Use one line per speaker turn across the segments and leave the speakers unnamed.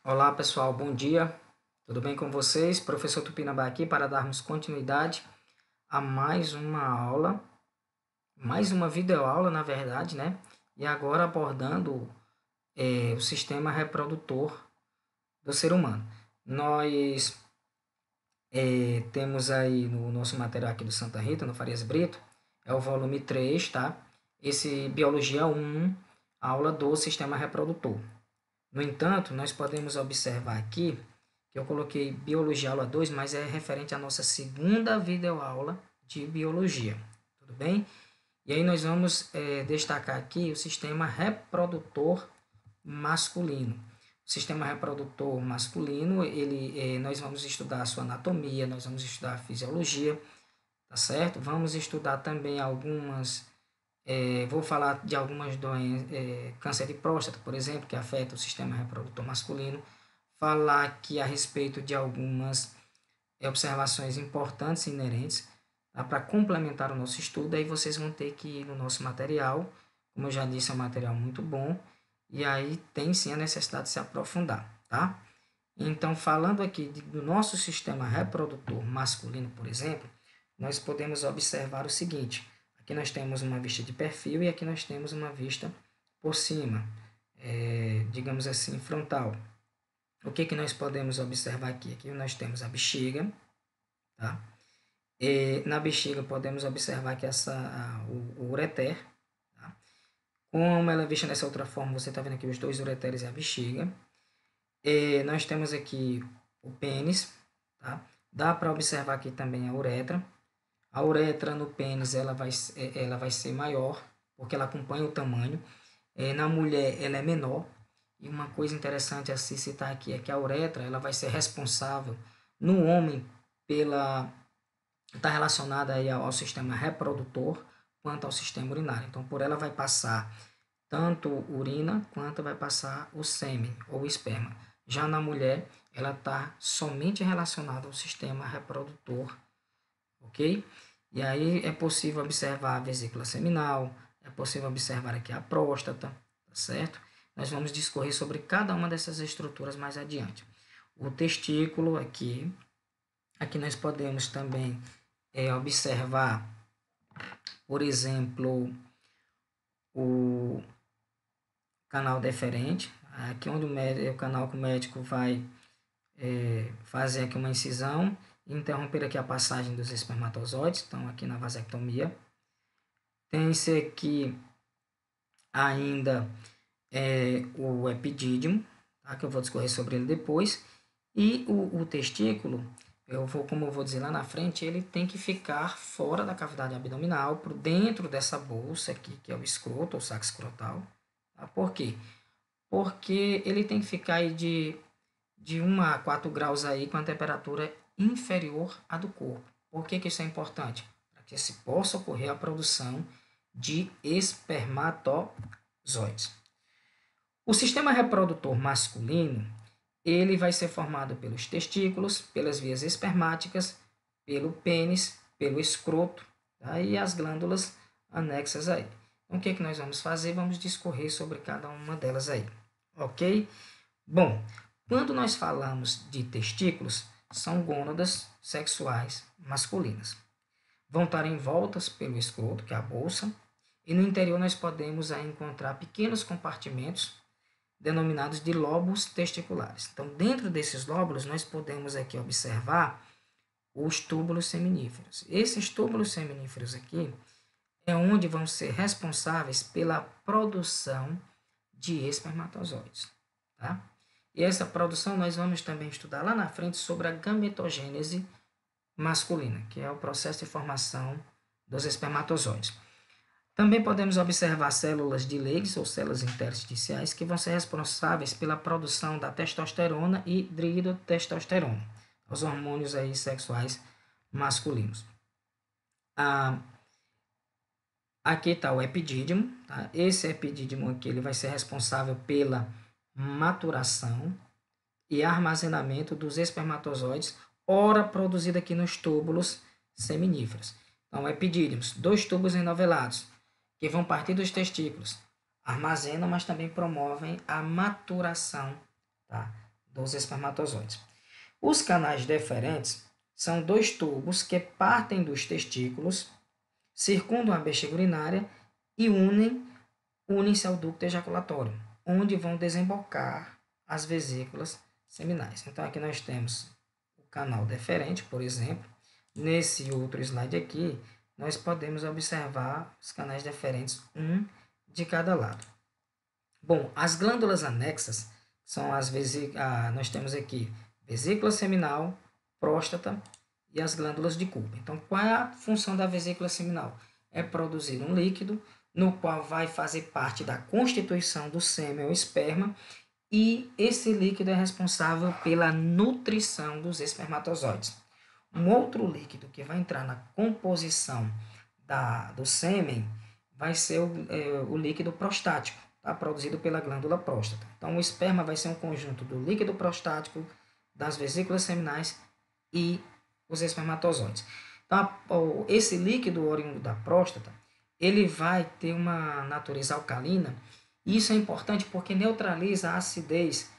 Olá pessoal, bom dia, tudo bem com vocês? Professor Tupinambá aqui para darmos continuidade a mais uma aula, mais uma videoaula na verdade, né? E agora abordando o sistema reprodutor do ser humano. Nós temos aí no nosso material aqui do Santa Rita, no Farias Brito, é o volume 3, tá? Esse Biologia 1, aula do sistema reprodutor. No entanto, nós podemos observar aqui que eu coloquei Biologia aula 2, mas é referente à nossa segunda videoaula de Biologia, tudo bem? E aí nós vamos destacar aqui o sistema reprodutor masculino. O sistema reprodutor masculino, nós vamos estudar a sua anatomia, nós vamos estudar a fisiologia, tá certo? Vamos estudar também vou falar de algumas doenças, câncer de próstata, por exemplo, que afeta o sistema reprodutor masculino. Falar aqui a respeito de algumas observações importantes e inerentes, tá? Para complementar o nosso estudo. Aí vocês vão ter que ir no nosso material, como eu já disse, é um material muito bom, e aí tem sim a necessidade de se aprofundar, tá? Então, falando aqui do nosso sistema reprodutor masculino, por exemplo, nós podemos observar o seguinte: aqui nós temos uma vista de perfil e aqui nós temos uma vista por cima, digamos assim, frontal. O que nós podemos observar aqui? Aqui nós temos a bexiga, tá? E na bexiga podemos observar que o ureter, tá? Como ela é vista dessa outra forma, você está vendo aqui os dois ureteres e a bexiga. E nós temos aqui o pênis, tá? Dá para observar aqui também a uretra. A uretra no pênis ela vai ser maior, porque ela acompanha o tamanho. Na mulher ela é menor. E uma coisa interessante a se citar aqui é que a uretra ela vai ser responsável no homem está relacionada aí ao sistema reprodutor quanto ao sistema urinário. Então, por ela vai passar tanto urina quanto vai passar o sêmen ou esperma. Já na mulher, ela está somente relacionada ao sistema reprodutor, ok? E aí é possível observar a vesícula seminal, é possível observar aqui a próstata, tá certo? Nós vamos discorrer sobre cada uma dessas estruturas mais adiante. O testículo aqui nós podemos também observar, por exemplo, o canal deferente, aqui onde o canal que o médico vai fazer aqui uma incisão e interromper aqui a passagem dos espermatozoides, então aqui na vasectomia. Tem-se aqui ainda o epidídimo, tá? Que eu vou discorrer sobre ele depois. E o testículo, como eu vou dizer lá na frente, ele tem que ficar fora da cavidade abdominal, por dentro dessa bolsa aqui, que é o escroto, ou saco escrotal. Tá? Por quê? Porque ele tem que ficar aí de 1 a 4 graus aí com a temperatura inferior à do corpo. Por que isso é importante? Para que se possa ocorrer a produção de espermatozoides. O sistema reprodutor masculino, ele vai ser formado pelos testículos, pelas vias espermáticas, pelo pênis, pelo escroto, tá? E as glândulas anexas aí. Então, o que nós vamos fazer? Vamos discorrer sobre cada uma delas aí, ok? Bom, quando nós falamos de testículos, são gônadas sexuais masculinas. Vão estar envoltas pelo escroto, que é a bolsa, e no interior nós podemos aí encontrar pequenos compartimentos denominados de lóbulos testiculares. Então, dentro desses lóbulos, nós podemos aqui observar os túbulos seminíferos. Esses túbulos seminíferos aqui é onde vão ser responsáveis pela produção de espermatozoides, tá? E essa produção nós vamos também estudar lá na frente sobre a gametogênese masculina, que é o processo de formação dos espermatozoides. Também podemos observar células de Leydig ou células intersticiais que vão ser responsáveis pela produção da testosterona e dihidrotestosterona, os hormônios aí sexuais masculinos. Aqui está o epidídimo. Tá? Esse epidídimo aqui ele vai ser responsável pela maturação e armazenamento dos espermatozoides, ora produzido aqui nos túbulos seminíferos. Então, epidídimos, 2 tubos enovelados, que vão partir dos testículos, armazenam, mas também promovem a maturação, tá? dos espermatozoides. Os canais deferentes são dois tubos que partem dos testículos, circundam a bexiga urinária e unem-se ao ducto ejaculatório, onde vão desembocar as vesículas seminais. Então, aqui nós temos o canal deferente, por exemplo. Nesse outro slide aqui, nós podemos observar os canais deferentes, um de cada lado. Bom, as glândulas anexas são as vesículas, nós temos aqui vesícula seminal, próstata e as glândulas de Cooper. Então, qual é a função da vesícula seminal? É produzir um líquido no qual vai fazer parte da constituição do sêmen ou esperma, e esse líquido é responsável pela nutrição dos espermatozoides. Um outro líquido que vai entrar na composição do sêmen vai ser o líquido prostático, tá? Produzido pela glândula próstata. Então, o esperma vai ser um conjunto do líquido prostático, das vesículas seminais e os espermatozoides. Então, esse líquido oriundo da próstata, ele vai ter uma natureza alcalina, e isso é importante porque neutraliza a acidez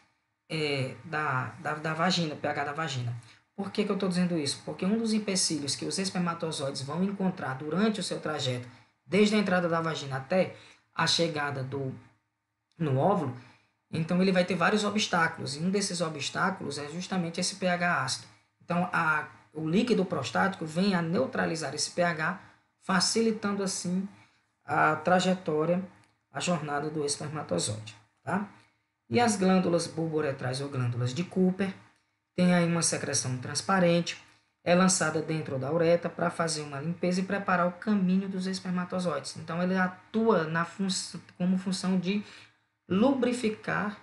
da vagina, o pH da vagina. Por que eu estou dizendo isso? Porque um dos empecilhos que os espermatozoides vão encontrar durante o seu trajeto, desde a entrada da vagina até a chegada no óvulo, então ele vai ter vários obstáculos, e um desses obstáculos é justamente esse pH ácido. Então, o líquido prostático vem a neutralizar esse pH, facilitando assim a trajetória, a jornada do espermatozoide. Tá? E as glândulas bulbouretrais ou glândulas de Cooper tem aí uma secreção transparente, é lançada dentro da uretra para fazer uma limpeza e preparar o caminho dos espermatozoides. Então, ele atua como função de lubrificar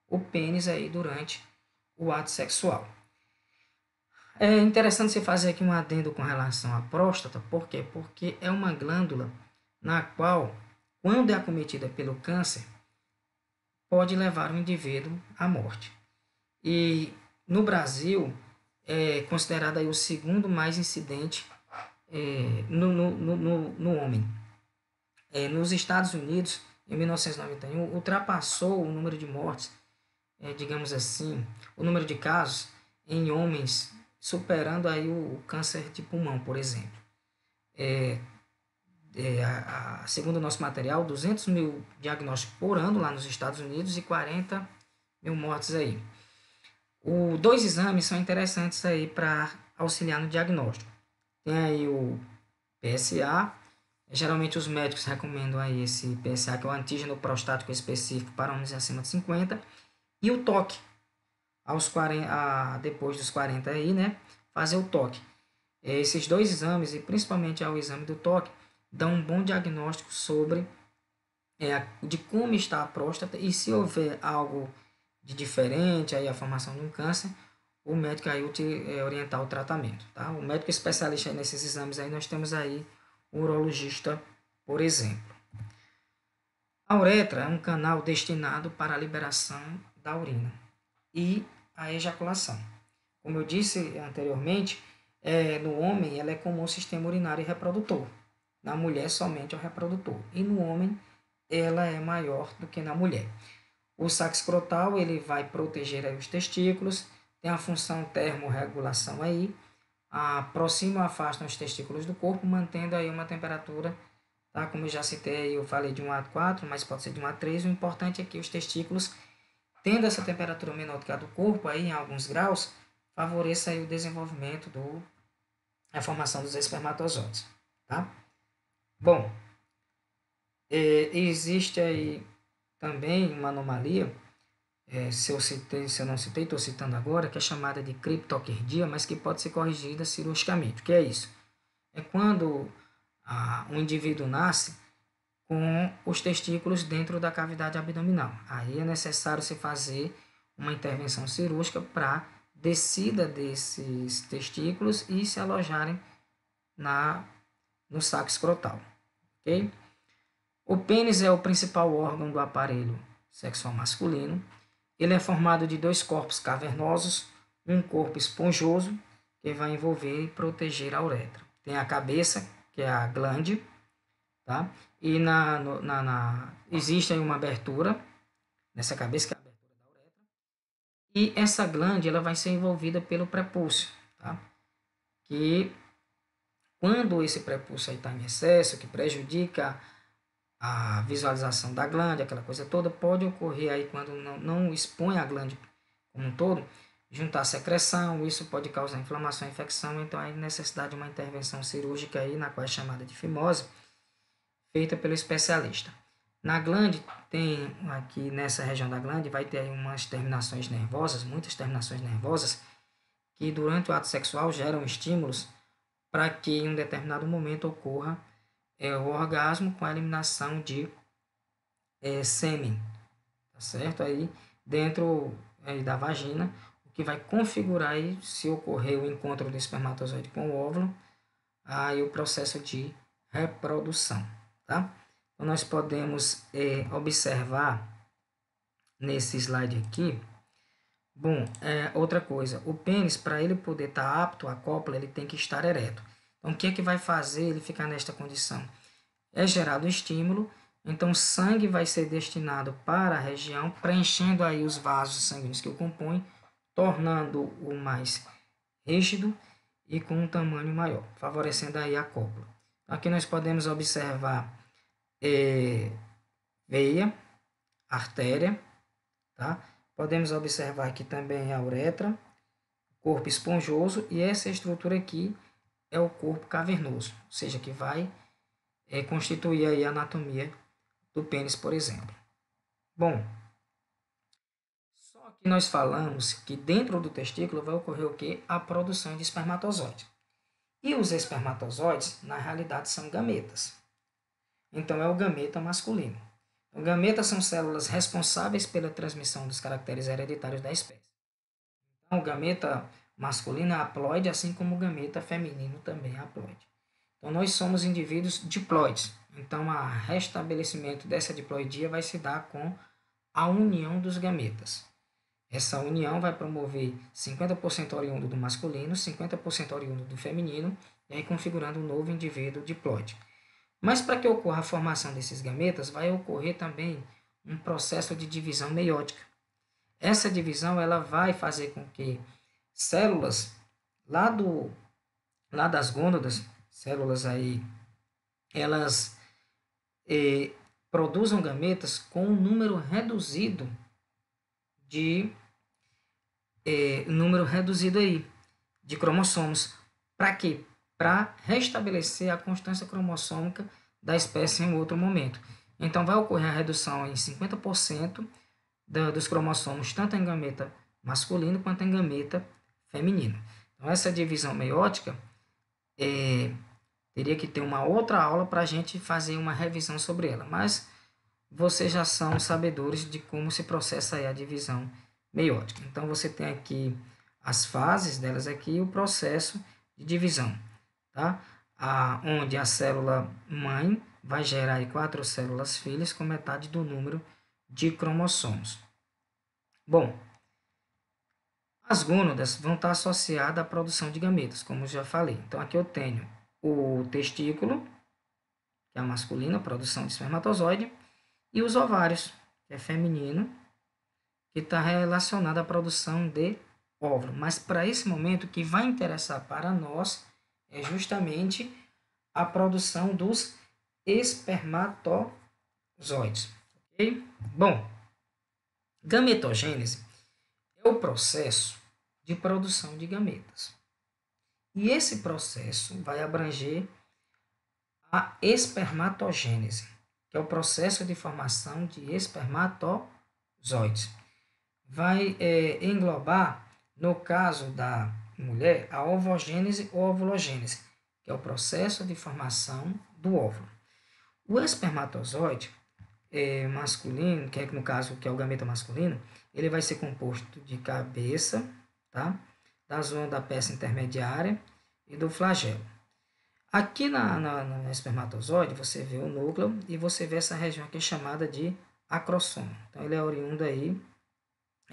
o pênis aí durante o ato sexual. É interessante você fazer aqui um adendo com relação à próstata. Por quê? Porque é uma glândula na qual, quando é acometida pelo câncer, pode levar o indivíduo à morte. E no Brasil, é considerado aí o segundo mais incidente no homem. Nos Estados Unidos, em 1991, ultrapassou o número de mortes, digamos assim, o número de casos em homens, superando aí o câncer de pulmão, por exemplo. Segundo o nosso material, 200 mil diagnósticos por ano lá nos Estados Unidos e 40 mil mortes aí. Dois exames são interessantes aí para auxiliar no diagnóstico. Tem aí o PSA, geralmente os médicos recomendam aí esse PSA, que é o antígeno prostático específico para homens acima de 50, e o toque, depois dos 40 aí, né, fazer o toque. Esses dois exames, e principalmente o exame do toque, dão um bom diagnóstico sobre de como está a próstata, e se houver algo de diferente, aí a formação de um câncer, o médico aí orientar o tratamento. Tá? O médico especialista nesses exames aí, nós temos aí o urologista, por exemplo. A uretra é um canal destinado para a liberação da urina e a ejaculação. Como eu disse anteriormente, no homem ela é comum ao sistema urinário e reprodutor. Na mulher, somente ao reprodutor. E no homem, ela é maior do que na mulher. O saco escrotal, ele vai proteger aí os testículos, tem a função termorregulação aí, aproxima ou afasta os testículos do corpo, mantendo aí uma temperatura, tá? Como eu já citei, eu falei de 1 a 4, mas pode ser de 1 a 3, o importante é que os testículos, tendo essa temperatura menor do que a do corpo, aí em alguns graus, favoreça aí o desenvolvimento a formação dos espermatozoides, tá? Bom, existe aí também uma anomalia, se eu não citei, estou citando agora, que é chamada de criptoquerdia, mas que pode ser corrigida cirurgicamente. O que é isso? É quando um indivíduo nasce com os testículos dentro da cavidade abdominal. Aí é necessário se fazer uma intervenção cirúrgica para descida desses testículos e se alojarem no saco escrotal. Okay? O pênis é o principal órgão do aparelho sexual masculino. Ele é formado de dois corpos cavernosos, um corpo esponjoso, que vai envolver e proteger a uretra. Tem a cabeça, que é a glande, tá? E existe aí uma abertura nessa cabeça, que é a abertura da uretra, E essa glande ela vai ser envolvida pelo prepúcio, tá? Que quando esse prepúcio está em excesso, que prejudica a visualização da glande, aquela coisa toda, pode ocorrer aí quando não expõe a glande como um todo, juntar secreção, isso pode causar inflamação e infecção, então há necessidade de uma intervenção cirúrgica aí, na qual é chamada de fimose, feita pelo especialista. Na glande, tem aqui nessa região da glande, vai ter aí umas terminações nervosas, muitas terminações nervosas, que durante o ato sexual geram estímulos para que em um determinado momento ocorra o orgasmo com a eliminação de sêmen, tá certo? Aí dentro da vagina, o que vai configurar aí, se ocorrer o encontro do espermatozoide com o óvulo, aí o processo de reprodução, tá? Então nós podemos observar nesse slide aqui. Bom, outra coisa, o pênis, para ele poder estar apto à cópula, ele tem que estar ereto. Então, o que é que vai fazer ele ficar nesta condição? É gerado estímulo, então o sangue vai ser destinado para a região, preenchendo aí os vasos sanguíneos que o compõem, tornando-o mais rígido e com um tamanho maior, favorecendo aí a cópula. Aqui nós podemos observar veia, artéria, tá? Podemos observar aqui também a uretra, corpo esponjoso, e essa estrutura aqui é o corpo cavernoso, ou seja, que vai constituir aí a anatomia do pênis, por exemplo. Bom, só que nós falamos que dentro do testículo vai ocorrer o que? A produção de espermatozoide. E os espermatozoides, na realidade, são gametas. Então, é o gameta masculino. Então, gametas são células responsáveis pela transmissão dos caracteres hereditários da espécie. Então, o gameta masculino é haploide, assim como o gameta feminino também é haploide. Então, nós somos indivíduos diploides. Então, o restabelecimento dessa diploidia vai se dar com a união dos gametas. Essa união vai promover 50% oriundo do masculino, 50% oriundo do feminino, e aí configurando um novo indivíduo diploide. Mas para que ocorra a formação desses gametas, vai ocorrer também um processo de divisão meiótica. Essa divisão ela vai fazer com que células lá das gônadas, células aí, elas produzam gametas com um número reduzido aí de cromossomos. Para quê? Para restabelecer a constância cromossômica da espécie em outro momento. Então, vai ocorrer a redução em 50% dos cromossomos, tanto em gameta masculino quanto em gameta feminino. Então, essa divisão meiótica teria que ter uma outra aula para a gente fazer uma revisão sobre ela, mas vocês já são sabedores de como se processa aí a divisão meiótica. Então, você tem aqui as fases delas aqui, o processo de divisão, tá? Onde a célula mãe vai gerar aí 4 células filhas com metade do número de cromossomos. Bom, as gônadas vão estar associadas à produção de gametas, como eu já falei. Então, aqui eu tenho o testículo, que é a masculina, produção de espermatozoide, e os ovários, que é feminino, que está relacionado à produção de óvulo. Mas para esse momento, o que vai interessar para nós é justamente a produção dos espermatozoides. Okay? Bom, gametogênese é o processo de produção de gametas. E esse processo vai abranger a espermatogênese, que é o processo de formação de espermatozoides. Vai englobar, no caso da mulher, a ovogênese ou ovulogênese, que é o processo de formação do óvulo. O espermatozoide masculino, que é no caso que é o gameta masculino, ele vai ser composto de cabeça, tá? Da zona da peça intermediária e do flagelo. Aqui no espermatozoide você vê o núcleo e você vê essa região aqui chamada de acrosoma. Então ele é oriundo aí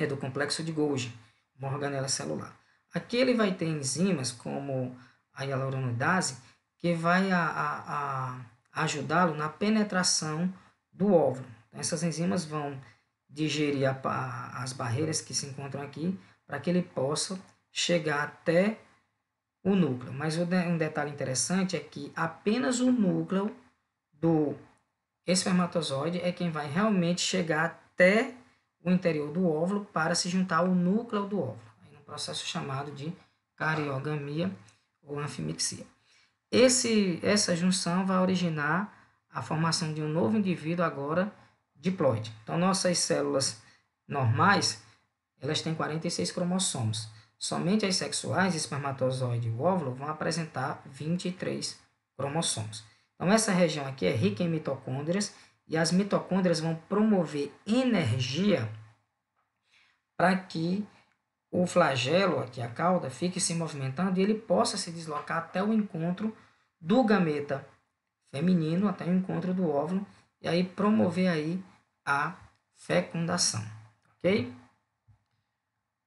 do complexo de Golgi, uma organela celular. Aqui ele vai ter enzimas como a hialuronidase que vai ajudá-lo na penetração do óvulo. Então, essas enzimas vão digerir as barreiras que se encontram aqui, para que ele possa chegar até o núcleo. Mas um detalhe interessante é que apenas o núcleo do espermatozoide é quem vai realmente chegar até o interior do óvulo para se juntar ao núcleo do óvulo, aí no processo chamado de cariogamia ou anfimixia. Essa junção vai originar a formação de um novo indivíduo agora diploide. Então, nossas células normais, elas têm 46 cromossomos. Somente as sexuais, espermatozoide e o óvulo, vão apresentar 23 cromossomos. Então, essa região aqui é rica em mitocôndrias e as mitocôndrias vão promover energia para que o flagelo, aqui a cauda, fique se movimentando e ele possa se deslocar até o encontro do gameta feminino, até o encontro do óvulo, e aí promover aí a fecundação, ok?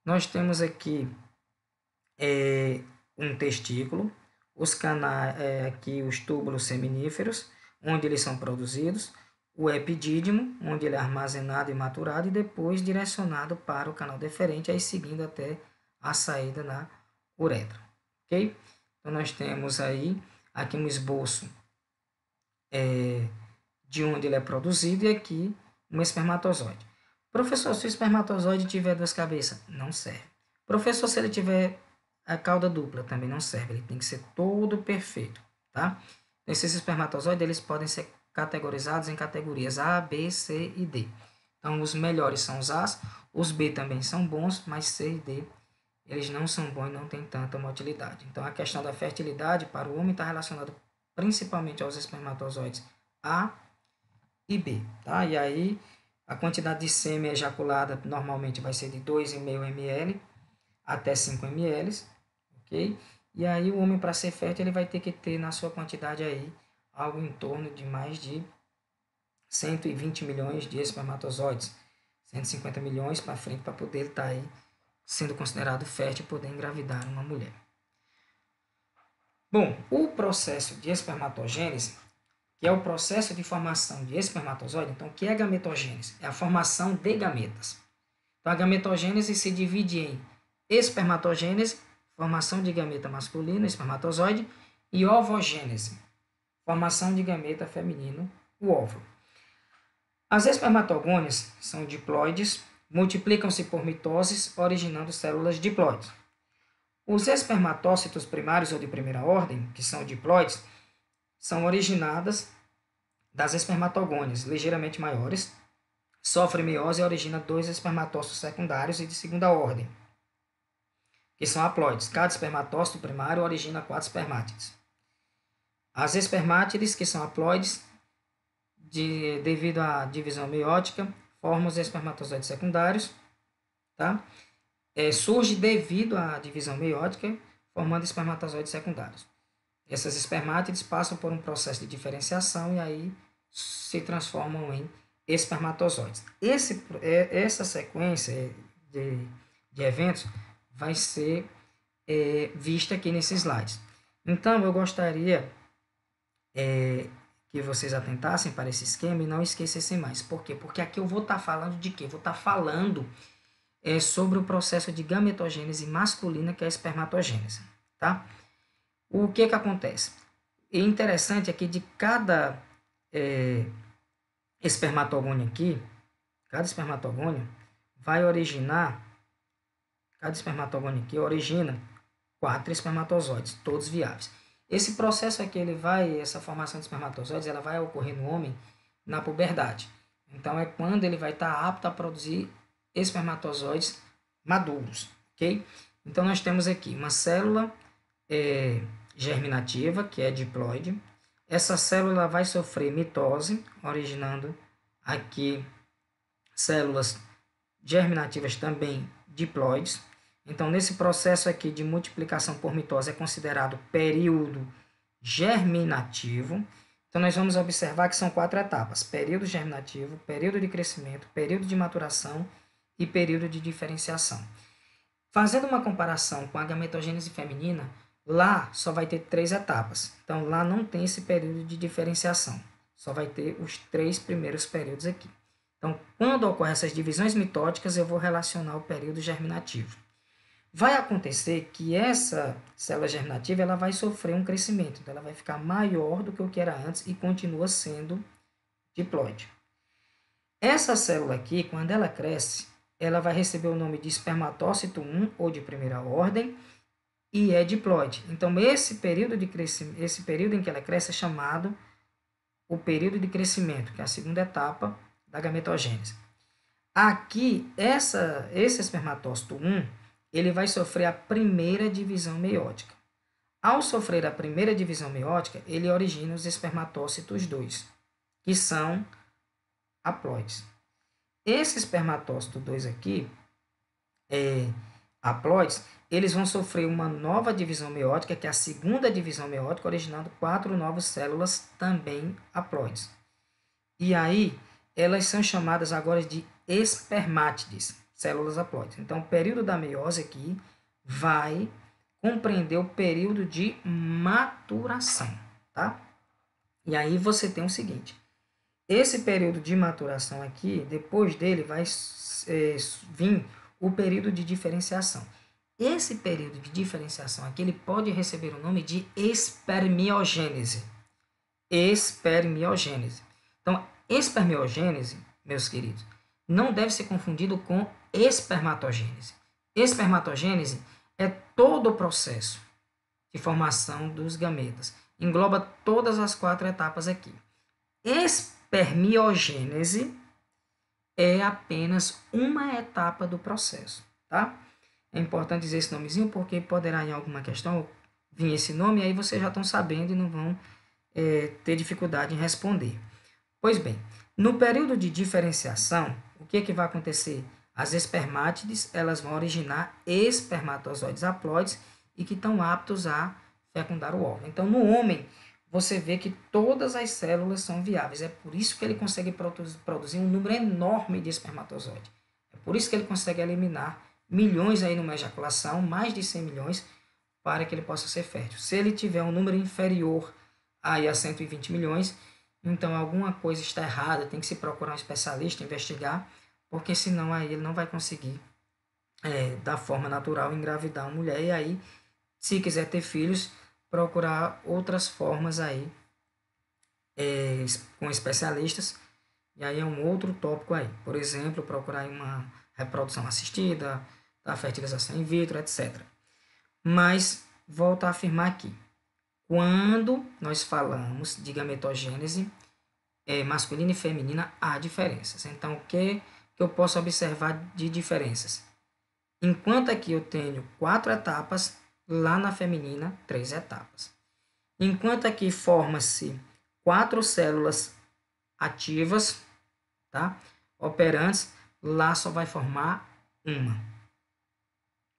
Nós temos aqui um testículo, os canais, aqui os túbulos seminíferos, onde eles são produzidos, o epidídimo, onde ele é armazenado e maturado, e depois direcionado para o canal deferente, aí seguindo até a saída na uretra, ok? Então, nós temos aí, aqui um esboço de onde ele é produzido, e aqui um espermatozoide. Professor, se o espermatozoide tiver duas cabeças, não serve. Professor, se ele tiver a cauda dupla, também não serve. Ele tem que ser todo perfeito, tá? Esses espermatozoides, eles podem ser categorizados em categorias A, B, C e D. Então, os melhores são os A's, os B também são bons, mas C e D, eles não são bons e não têm tanta motilidade. Então, a questão da fertilidade para o homem está relacionada principalmente aos espermatozoides A e B, tá? E aí, a quantidade de sêmen ejaculada normalmente vai ser de 2,5 ml até 5 ml, ok? E aí, o homem, para ser fértil, ele vai ter que ter na sua quantidade aí algo em torno de mais de 120 milhões de espermatozoides, 150 milhões para frente, para poder estar aí sendo considerado fértil e poder engravidar uma mulher. Bom, o processo de espermatogênese, que é o processo de formação de espermatozoide, então, o que é gametogênese? É a formação de gametas. Então, a gametogênese se divide em espermatogênese, formação de gameta masculino, espermatozoide, e ovogênese, formação de gameta feminino, o óvulo. As espermatogônias são diploides, multiplicam-se por mitoses, originando células diploides. Os espermatócitos primários ou de primeira ordem, que são diploides, são originadas das espermatogônias, ligeiramente maiores, sofrem meiose e origina 2 espermatócitos secundários e de segunda ordem, que são haploides. Cada espermatócito primário origina 4 espermátides. As espermátides, que são haploides, devido à divisão meiótica, formam os espermatozoides secundários, tá? Surge devido à divisão meiótica, formando espermatozoides secundários. Essas espermátides passam por um processo de diferenciação e aí se transformam em espermatozoides. Essa sequência de eventos vai ser vista aqui nesses slides. Então, eu gostaria que vocês atentassem para esse esquema e não esquecessem mais. Por quê? Porque aqui eu vou estar falando de quê? Vou estar falando sobre o processo de gametogênese masculina, que é a espermatogênese, tá? O que acontece? E interessante é que de cada espermatogônio aqui, cada espermatogônio vai originar, cada espermatogônio aqui origina 4 espermatozoides, todos viáveis. Esse processo aqui, essa formação de espermatozoides, ela vai ocorrer no homem na puberdade. Então, é quando ele vai estar apto a produzir espermatozoides maduros, ok? Então, nós temos aqui uma célula germinativa, que é diploide. Essa célula vai sofrer mitose, originando aqui células germinativas também diploides. Então, nesse processo aqui de multiplicação por mitose é considerado período germinativo. Então, nós vamos observar que são 4 etapas: período germinativo, período de crescimento, período de maturação e período de diferenciação. Fazendo uma comparação com a gametogênese feminina, lá só vai ter 3 etapas. Então, lá não tem esse período de diferenciação. Só vai ter os 3 primeiros períodos aqui. Então, quando ocorrem essas divisões mitóticas, eu vou relacionar o período germinativo. Vai acontecer que essa célula germinativa ela vai sofrer um crescimento, então ela vai ficar maior do que o que era antes e continua sendo diploide. Essa célula aqui, quando ela cresce, ela vai receber o nome de espermatócito 1 ou de primeira ordem e é diploide. Então, esse período em que ela cresce é chamado o período de crescimento, que é a segunda etapa da gametogênese. Aqui, esse espermatócito 1, ele vai sofrer a primeira divisão meiótica. Ao sofrer a primeira divisão meiótica, ele origina os espermatócitos 2, que são haploides. Esse espermatócito 2 aqui, haploides, eles vão sofrer uma nova divisão meiótica, que é a segunda divisão meiótica, originando 4 novas células também haploides. E aí, elas são chamadas agora de espermátides, células haploides. Então, o período da meiose aqui vai compreender o período de maturação, tá? E aí você tem o seguinte, esse período de maturação aqui, depois dele vai vir o período de diferenciação. Esse período de diferenciação aqui, ele pode receber o nome de espermiogênese. Espermiogênese. Então, espermiogênese, meus queridos, não deve ser confundido com espermatogênese. Espermatogênese é todo o processo de formação dos gametas. Engloba todas as 4 etapas aqui. Espermiogênese é apenas uma etapa do processo, tá? É importante dizer esse nomezinho porque poderá em alguma questão vir esse nome e aí vocês já estão sabendo e não vão ter dificuldade em responder. Pois bem, no período de diferenciação, o que vai acontecer? As espermátides elas vão originar espermatozoides haploides e que estão aptos a fecundar o óvulo. Então, no homem, você vê que todas as células são viáveis. É por isso que ele consegue produzir um número enorme de espermatozoides. É por isso que ele consegue eliminar milhões aí numa ejaculação, mais de 100 milhões, para que ele possa ser fértil. Se ele tiver um número inferior aí a 120 milhões, então alguma coisa está errada, tem que se procurar um especialista, investigar, porque senão aí ele não vai conseguir, da forma natural, engravidar uma mulher, e aí, se quiser ter filhos, procurar outras formas aí, com especialistas, e aí é um outro tópico aí. Por exemplo, procurar uma reprodução assistida, da fertilização in vitro, etc. Mas, volto a afirmar aqui, quando nós falamos de gametogênese masculina e feminina, há diferenças. Então, o que eu posso observar de diferenças? Enquanto aqui eu tenho 4 etapas, lá na feminina, 3 etapas. Enquanto aqui forma-se 4 células ativas, tá? Operantes, lá só vai formar uma.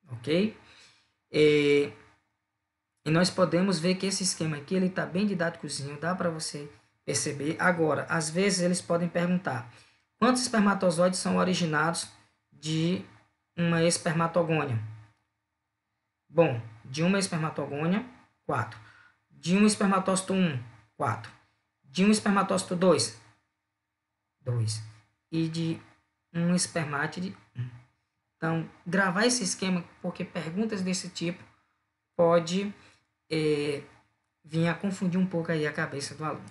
Ok? E nós podemos ver que esse esquema aqui ele está bem didáticozinho, dá para você perceber. Agora, às vezes eles podem perguntar quantos espermatozoides são originados de uma espermatogônia? Bom, de uma espermatogônia, 4. De um espermatócito 1, 4. De um espermatócito 2, 2. E de um espermátide, 1. Então, gravar esse esquema, porque perguntas desse tipo pode vir a confundir um pouco aí a cabeça do aluno.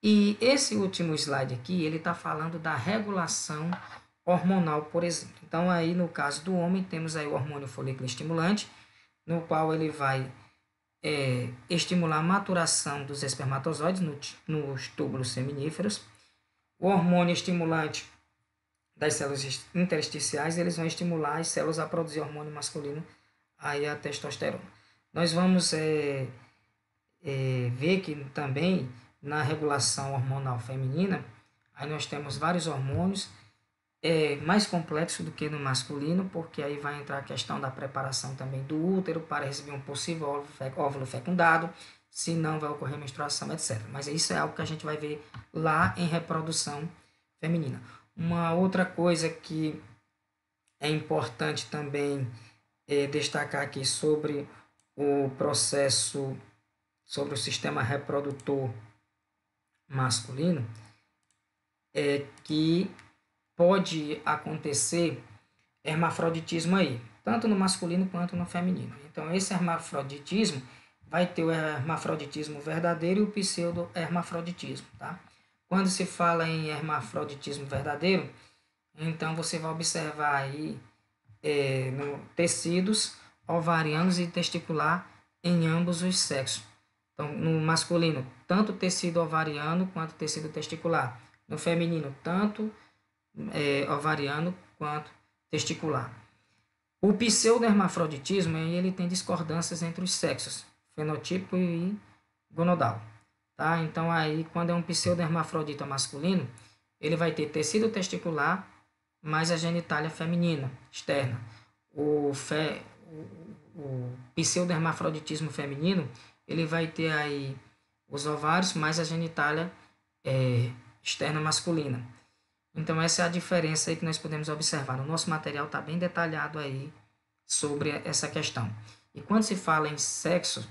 E esse último slide aqui, ele está falando da regulação hormonal, por exemplo. Então, aí no caso do homem, temos aí o hormônio folículo estimulante, no qual ele vai estimular a maturação dos espermatozoides nos túbulos seminíferos. O hormônio estimulante das células intersticiais, eles vão estimular as células a produzir hormônio masculino, aí a testosterona. Nós vamos ver que também na regulação hormonal feminina, aí nós temos vários hormônios, mais complexo do que no masculino, porque aí vai entrar a questão da preparação também do útero para receber um possível óvulo fecundado, se não vai ocorrer menstruação, etc. Mas isso é algo que a gente vai ver lá em reprodução feminina. Uma outra coisa que é importante também destacar aqui sobre o processo, sobre o sistema reprodutor masculino, é que pode acontecer hermafroditismo aí, tanto no masculino quanto no feminino. Então, esse hermafroditismo vai ter o hermafroditismo verdadeiro e o pseudo-hermafroditismo, tá? Quando se fala em hermafroditismo verdadeiro, então você vai observar aí no tecidos ovarianos e testicular em ambos os sexos. Então, no masculino, tanto tecido ovariano quanto tecido testicular. No feminino, tanto ovariano quanto testicular. O pseudohermafroditismo, ele tem discordâncias entre os sexos, fenotípico e gonodal. Tá? Então, aí, quando é um pseudohermafrodita masculino, ele vai ter tecido testicular mais a genitália feminina, externa. O pseudohermafroditismo feminino, ele vai ter aí os ovários mais a genitália externa masculina. Então, essa é a diferença aí que nós podemos observar. No nosso material está bem detalhado aí sobre essa questão. E quando se fala em sexo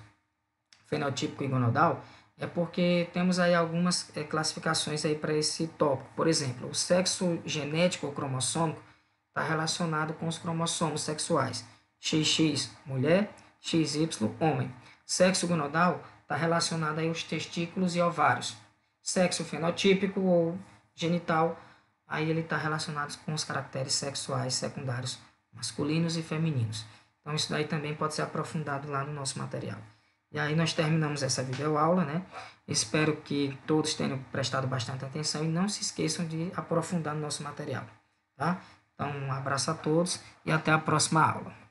fenotípico e gonodal, é porque temos aí algumas classificações aí para esse tópico. Por exemplo, o sexo genético ou cromossômico está relacionado com os cromossomos sexuais. XX, mulher, XY, homem. Sexo gonodal está relacionado aí aos testículos e ovários. Sexo fenotípico ou genital, aí ele está relacionado com os caracteres sexuais secundários masculinos e femininos. Então, isso daí também pode ser aprofundado lá no nosso material. E aí nós terminamos essa videoaula, né? Espero que todos tenham prestado bastante atenção e não se esqueçam de aprofundar no nosso material, tá? Então, um abraço a todos e até a próxima aula.